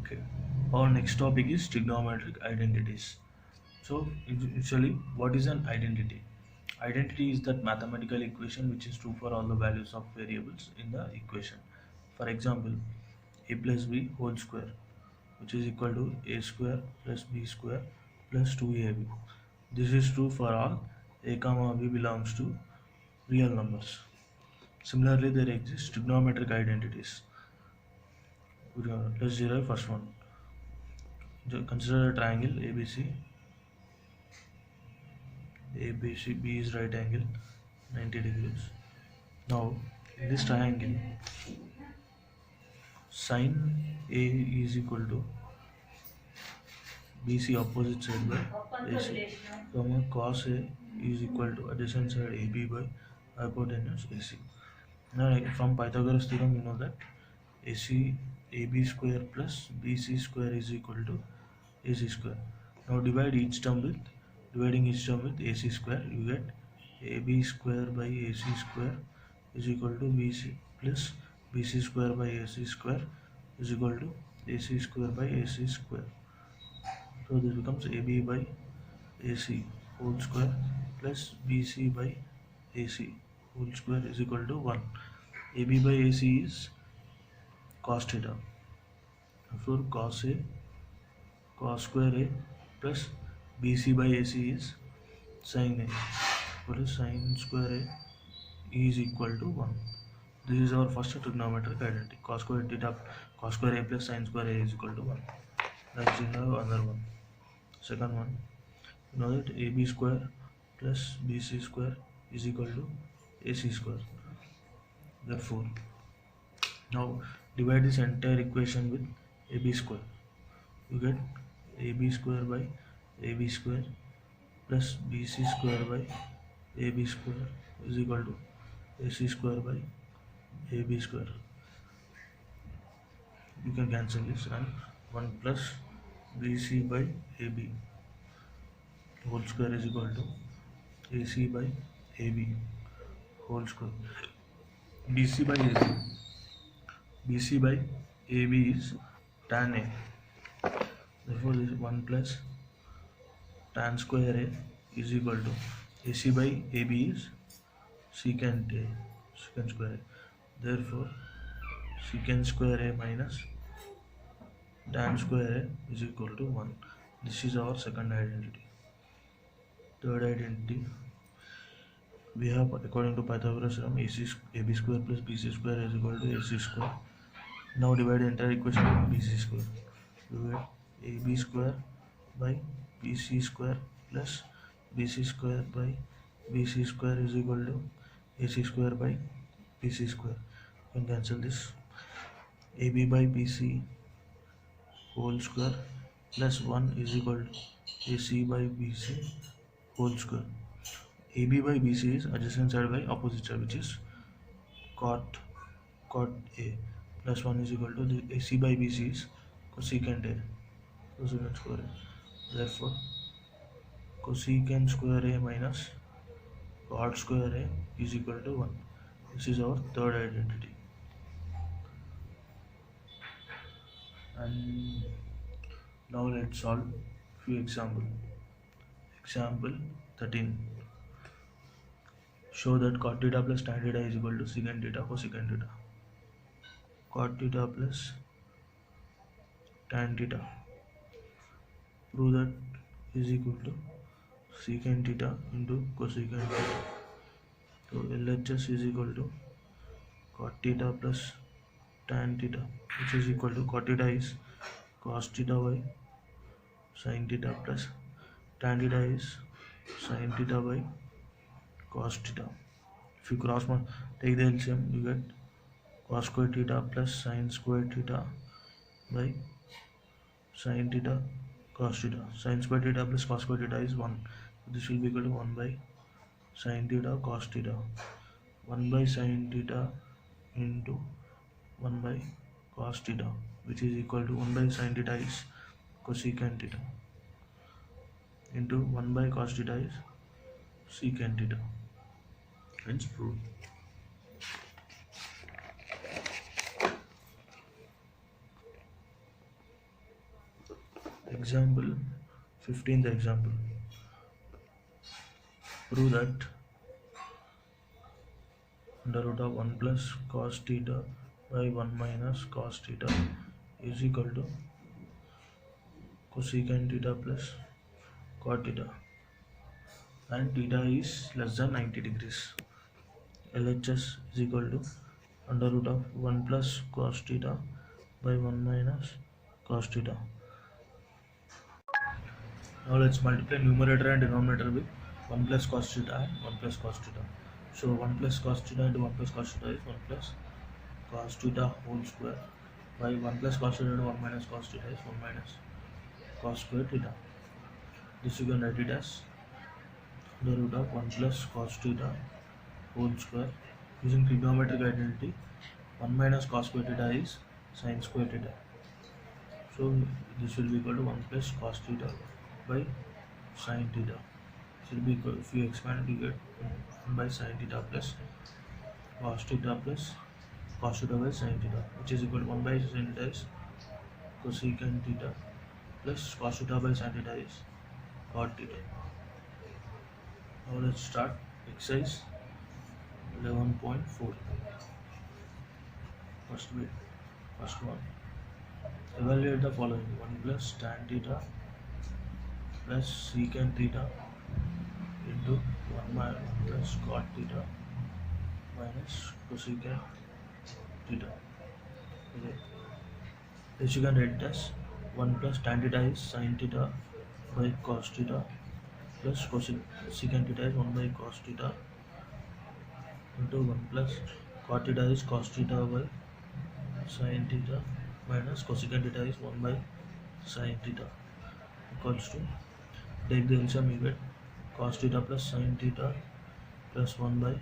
Okay. Our next topic is trigonometric identities. So, initially, what is an identity? Identity is that mathematical equation which is true for all the values of variables in the equation. For example, a plus b whole square, which is equal to a square plus b square plus 2ab. This is true for all a comma b belongs to real numbers. Similarly, there exist trigonometric identities. Let's derive first one. Consider a triangle ABC. B is right angle 90 degrees. Now, in this triangle, sine A is equal to BC opposite side by AC. Cos A is equal to adjacent side AB by hypotenuse AC. Now, from Pythagoras theorem, you know that AC AB square plus BC square is equal to AC square. Now dividing each term with AC square, you get AB square by AC square is equal to BC plus BC square by AC square is equal to AC square by AC square. So this becomes AB by AC whole square plus BC by AC whole square is equal to 1. AB by AC is cos theta. Therefore cos square A plus BC by AC is sin A. What is sin square A is equal to 1. This is our first trigonometric identity. Cos square A plus sin square A is equal to 1. Next we have another one. Second one, you know that AB square plus BC square is equal to AC square. Therefore, now divide this entire equation with AB square. You get AB square by AB square plus BC square by AB square is equal to AC square by AB square. You can cancel this and 1 plus BC by AB whole square is equal to AC by AB whole square. BC by AB. BC by AB is tan A. Therefore, this 1 plus tan square A is equal to AC by AB is secant A, secant square A. Therefore, secant square A minus tan square A is equal to 1. This is our second identity. Third identity, we have according to Pythagoras theorem AB square plus BC square is equal to AC square. Now divide the entire equation with BC square. You get AB square by BC square plus BC square by BC square is equal to AC square by BC square. You can cancel this. AB by BC whole square plus 1 is equal to AC by BC whole square. AB by BC is adjacent side by opposite side, which is cot A plus 1 is equal to the AC by BC is cosecant A, cosecant square A. Therefore, cosecant square A minus cot square A is equal to 1. This is our third identity. And now let's solve few example. Example 13. Show that cot theta plus tan theta is equal to secant theta cosecant theta. Cot theta plus tan theta. Prove that is equal to secant theta into cosecant theta. So LHS is equal to cot theta plus tan theta, which is equal to cot theta is cos theta by sin theta plus tan theta is sin theta by cos theta. If you take the LCM, you get cos square theta plus sin square theta by sin theta cos theta. Sin square theta plus cos square theta is 1. This will be equal to 1 by sin theta cos theta. 1 by sin theta into 1 by cos theta, which is equal to 1 by sin theta is cosecant theta into 1 by cos theta is secant theta. Hence proved. Example 15th example. Prove that under root of 1 plus cos theta by 1 minus cos theta is equal to cosecant theta plus cot theta, and theta is less than 90 degrees. LHS is equal to under root of 1 plus cos theta by 1 minus cos theta. Now let's multiply numerator and denominator with 1 plus cos theta and 1 plus cos theta. So 1 plus cos theta into 1 plus cos theta is 1 plus cos theta whole square by 1 plus cos theta into 1 minus cos theta is 1 minus cos square theta. This you can write it as the root of 1 plus cos theta whole square. Using trigonometric identity, 1 minus cos square theta is sin square theta. So this will be equal to 1 plus cos theta by sin theta. This will be equal, if you expand, you get 1 by sin theta plus cos theta plus cos theta by sin theta, which is equal to 1 by sin theta is cosecant theta plus cos theta by sin theta is cot theta. Now let's start exercise 11.4. First one. Evaluate the following: 1 plus tan theta plus secant theta into 1 plus cot theta minus cosecant theta. Okay. This you can write as 1 plus tan theta is sin theta by cos theta plus cosecant theta is 1 by cos theta into 1 plus cot theta is cos theta by sin theta minus cosecant theta is 1 by sin theta equals to, take the LCM, you get cos theta plus sin theta plus 1 by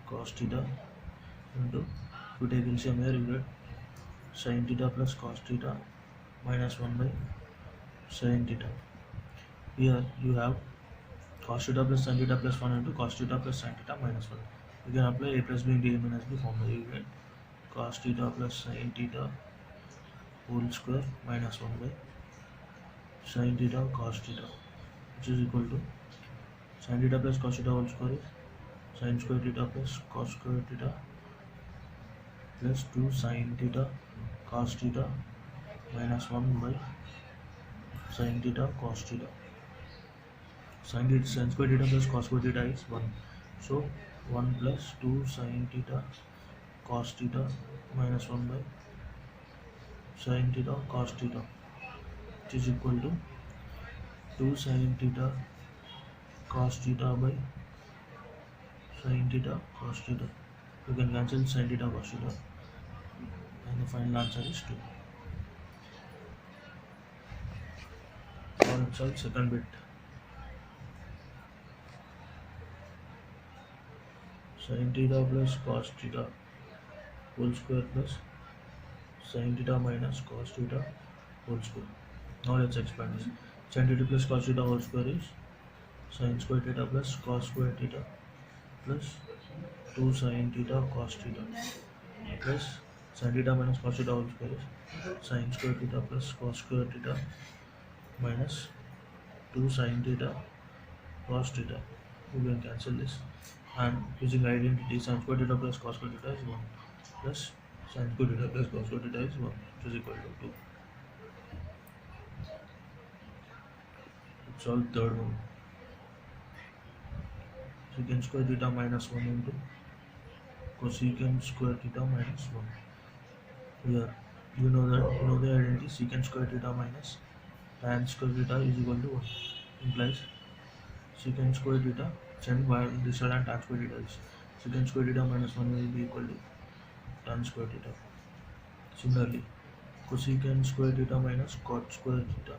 cos theta into, if you take LCM here, you get sin theta plus cos theta minus 1 by sin theta. Here you have cos theta plus sin theta plus 1 into cos theta plus sin theta minus 1. You can apply a plus b into a minus b formula. You get cos theta plus sin theta whole square minus 1 by sin theta cos theta, which is equal to sin theta plus cos theta whole square is sin square theta plus cos square theta plus 2 sin theta cos theta minus 1 by sin theta cos theta. Sin square theta plus cos square theta is 1. So 1 plus 2 sin theta cos theta minus 1 by sin theta cos theta, which is equal to 2 sin theta cos theta by sin theta cos theta. You can cancel sin theta cos theta, and the final answer is 2. Now let's solve second bit. Sin theta plus cos theta whole square plus sin theta minus cos theta whole square. Now let's expand this. Sin theta plus cos theta whole square is sin square theta plus cos square theta plus 2 sin theta cos theta plus sin theta minus cos theta whole square is sin square theta plus cos square theta minus 2 sin theta cos theta. We can cancel this, and using identity, sin square theta plus cos square theta is 1 plus sin square theta plus cos square theta is 1, which is equal to 2. Let's solve third one. Secant square theta minus 1 into cosecant square theta minus 1. Here you know the identity, secant square theta minus tan square theta is equal to 1, implies secant square theta, and by this side and tan square theta is secant square theta minus 1 will be equal to tan square theta. Similarly, cosecant square theta minus cot square theta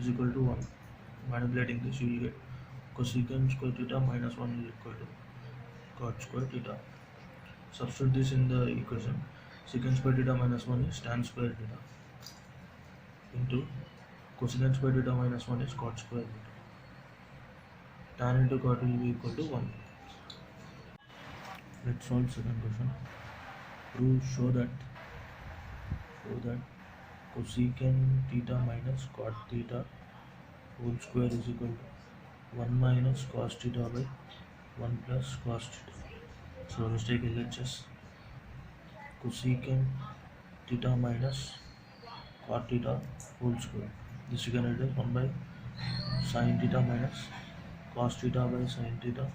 is equal to 1. Manipulating this, you will get cosecant square theta minus 1 is equal to cot square theta. Substitute this in the equation. Secant square theta minus 1 is tan square theta into cosecant square theta minus 1 is cot square theta. Tan into cot will be equal to 1. Let's solve second question. Show that cosecant theta minus cot theta whole square is equal to 1 minus cos theta by 1 plus cos theta. So let's take LHS. Cosecant theta minus cot theta whole square. This you can write as 1 by sin theta minus cos theta by sin theta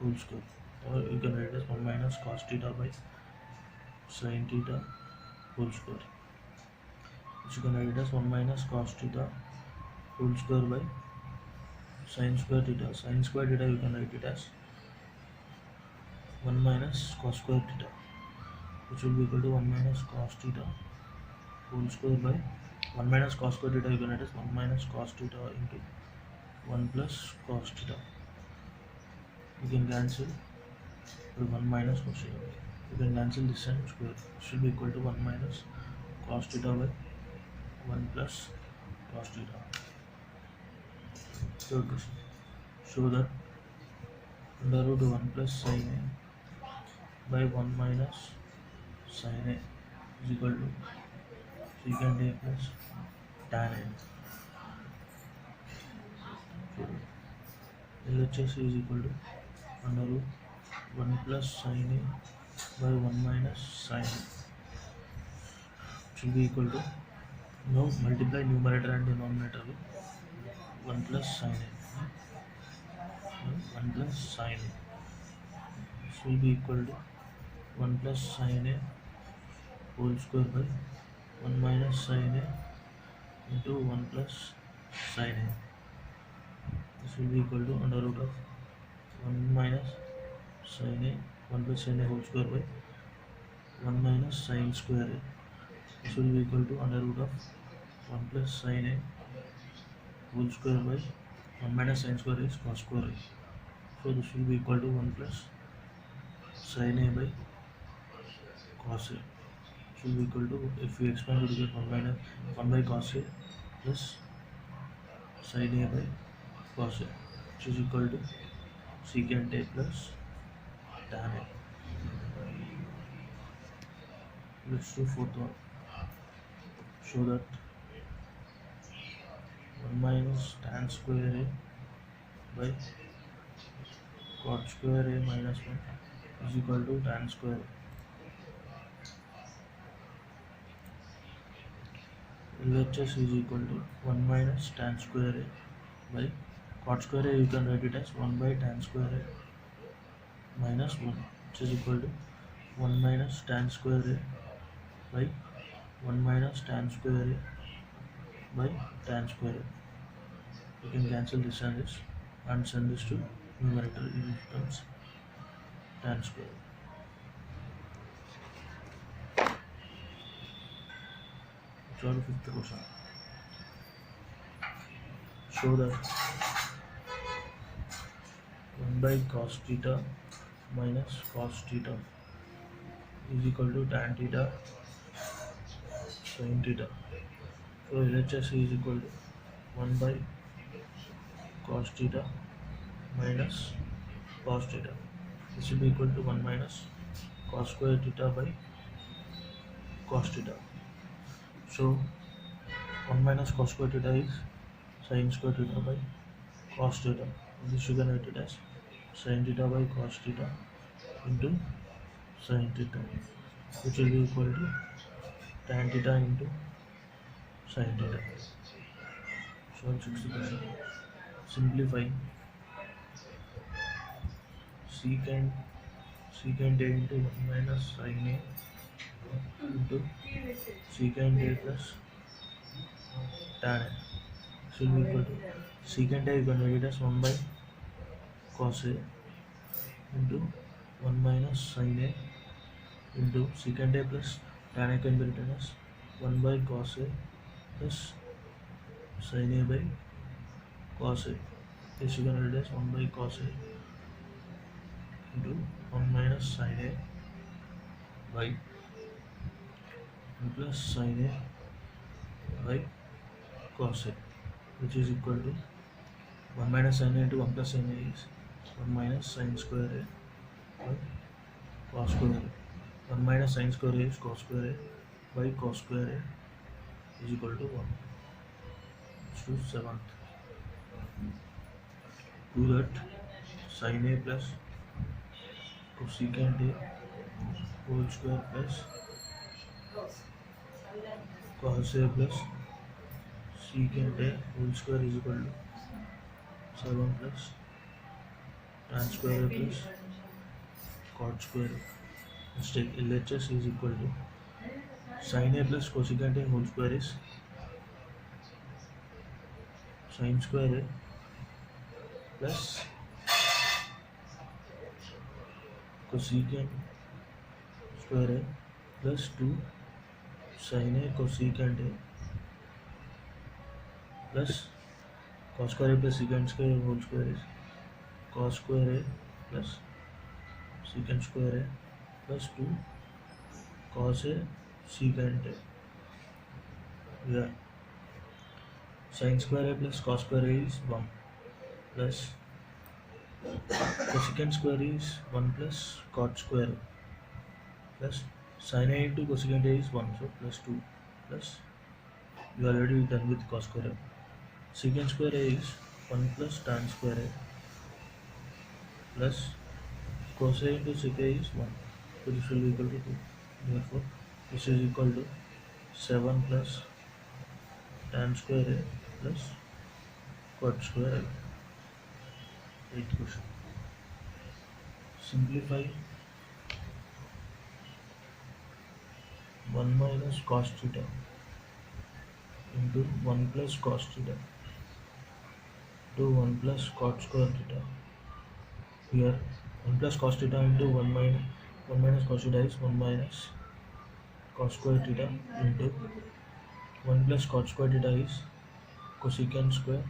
whole square. Or you can write as 1 minus cos theta by sin theta whole square. Which you can write as 1 minus cos theta whole square by sin square theta. Sin square theta you can write it as 1 minus cos square theta, which will be equal to 1 minus cos theta whole square by 1 minus cos square theta you can write as 1 minus cos theta into 1 plus cos theta. You can cancel with 1 minus cos theta. You can cancel this and square. It should be equal to 1 minus cos theta by 1 plus cos theta. Third question. Show that under root 1 plus sin a by 1 minus sin a is equal to secant a plus tan a. So LHS is equal to under root 1 plus sin a by 1 minus sin a, which will be equal to, now multiply numerator and denominator with 1 plus sin a. 1 plus sin a. This will be equal to 1 plus sin a whole square by 1 minus sin a into 1 plus sin a. This will be equal to under root of 1 minus sin a, 1 plus sin a whole square by 1 minus sin square a. This will be equal to under root of 1 plus sin a whole square by 1 minus sin square is cos square a. So this will be equal to 1 plus sin a by cos a. This will be equal to, if we expand it, we get 1 by cos a plus sin a by cos a, which is equal to secant a plus tan a. Let's do fourth one. Show that 1 minus tan square a by cot square a minus 1 is equal to tan square a. LHS is equal to 1 minus tan square a by cot square a, you can write it as 1 by tan square a minus 1, which is equal to 1 minus tan square a by 1 minus tan square a by tan square a. You can cancel this and send this to numerator. It becomes tan square. Draw the fifth question. Show that 1 by cos theta minus cos theta is equal to tan theta sin theta. So LHS is equal to 1 by cos theta minus cos theta. This will be equal to 1 minus cos square theta by cos theta. So 1 minus cos square theta is sin square theta by cos theta. This you can write it as sin theta by cos theta into sin theta, which will be equal to tan theta into sin theta. Solve 60%. Simplify. Secant a into 1 minus sin a into secant a plus tan a. This will be equal to secant a, you can write it as 1 by cos a into 1 minus sin a into secant a plus tan a can be written as 1 by cos a plus sin a by cos a. This you can write as 1 by cos a into 1 minus sin a by 1 plus sin a by cos a, which is equal to 1 minus sin a into 1 plus sin a is 1 minus sin square a by cos square a. 1 minus sin square a is cos square a by cos square A is equal to 1. So 7th. Do that sin A plus cosecant A whole square plus cos A plus secant A whole square is equal to 7 plus tan square A plus cot square A. Let's take LHS is equal to sin A plus cosecant A whole square is sin square A plus cosecant square A plus 2 sin A cosecant A plus cos square A plus secant square A whole square is cos square A plus secant square A plus 2 cos A secant A. Yeah. Sin square A plus cos square A is 1 plus cosecant square is 1 plus cot square A plus sin A into cosecant A is 1, so plus 2 plus you already done with cos square A. Secant square A is 1 plus tan square A plus cos A into sec A is 1, so this will be equal to 2. Therefore this is equal to 7 plus tan square A plus cot square A. 8th question. Simplify 1 minus cos theta into 1 plus cos theta to 1 plus cot square theta. Here 1 plus cos theta into 1 minus cos theta is 1 minus cos square theta into 1 plus cot square theta is cosecant square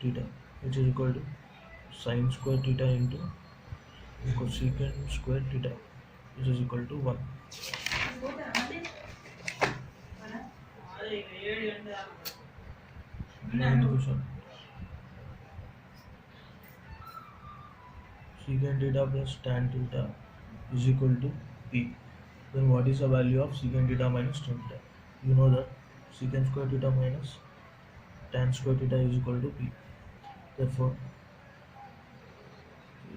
theta, which is equal to sin square theta into cosecant square theta, which is equal to 1. Ninth question. Secant theta plus tan theta is equal to P. Then what is the value of secant theta minus tan theta? You know that secant square theta minus tan square theta is equal to P. Therefore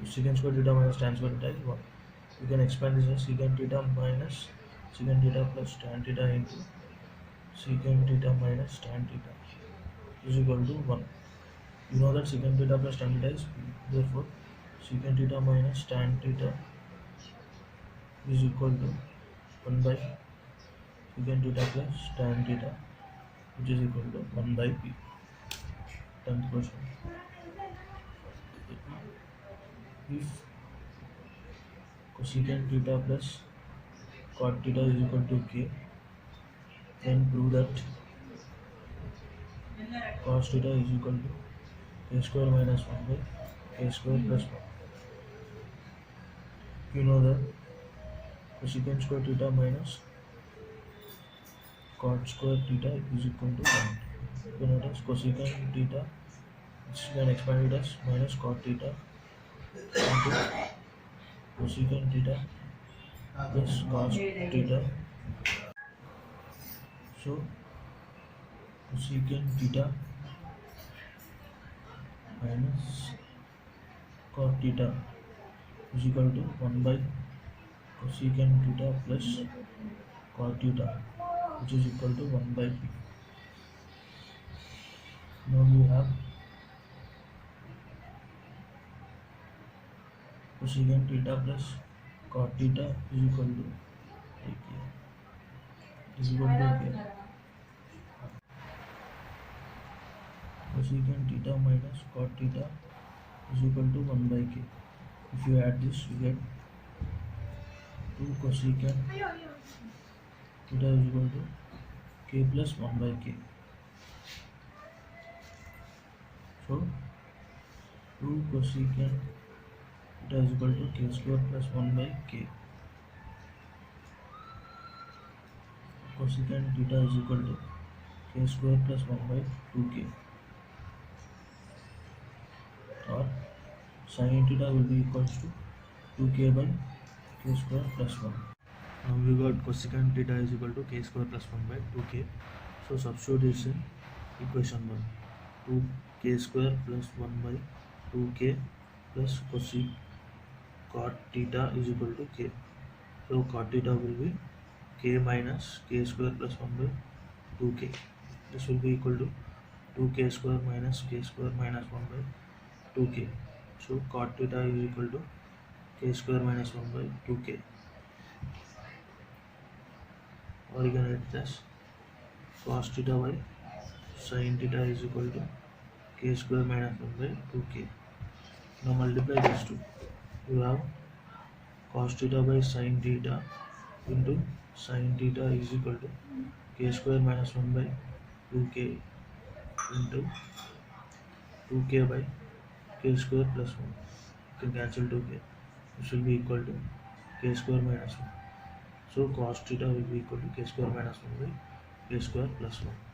secant square theta minus tan square theta is 1. You can expand this as secant theta minus secant theta plus tan theta into secant theta minus tan theta is equal to 1. You know that secant theta plus tan theta is P. Therefore secant theta minus tan theta is equal to 1 by secant theta plus tan theta, which is equal to 1 by P. 10th question. If cosecant theta plus cot theta is equal to K, then prove that cos theta is equal to K square minus 1 by K square plus 1. You know that cosecant square theta minus cot square theta is equal to 1. You know that cosecant theta, which you can expand it as minus cot theta into cosecant theta plus cos theta. So cosecant theta minus cot theta is equal to 1 by cosecant theta plus cot theta, which is equal to 1 by P. Now we have cosecant theta plus cot theta is equal to K. Is equal to K. Cosecant theta minus cot theta is equal to 1 by K. If you add this, you get 2 cosecant theta is equal to K plus 1 by K. So 2 cosecant theta is equal to K square plus 1 by K. Cosecant theta is equal to K square plus 1 by 2K. Or sin theta will be equals to 2K by K square plus 1. Now we got cosecant theta is equal to k square plus 1 by 2k. So substitution equation 1, 2k square plus 1 by 2k plus cot theta is equal to k. So cot theta will be k minus k square plus 1 by 2k. This will be equal to 2k square minus k square minus 1 by 2k. So cot theta is equal to k square minus 1 by 2k. Or you can write this cos theta by sin theta is equal to k square minus 1 by 2k. Now multiply these two. You have cos theta by sin theta into sin theta is equal to k square minus 1 by 2k into 2k by k square plus 1. You can cancel 2k. This will be equal to k square minus 1. So cos theta will be equal to k square minus 1 by k square plus 1.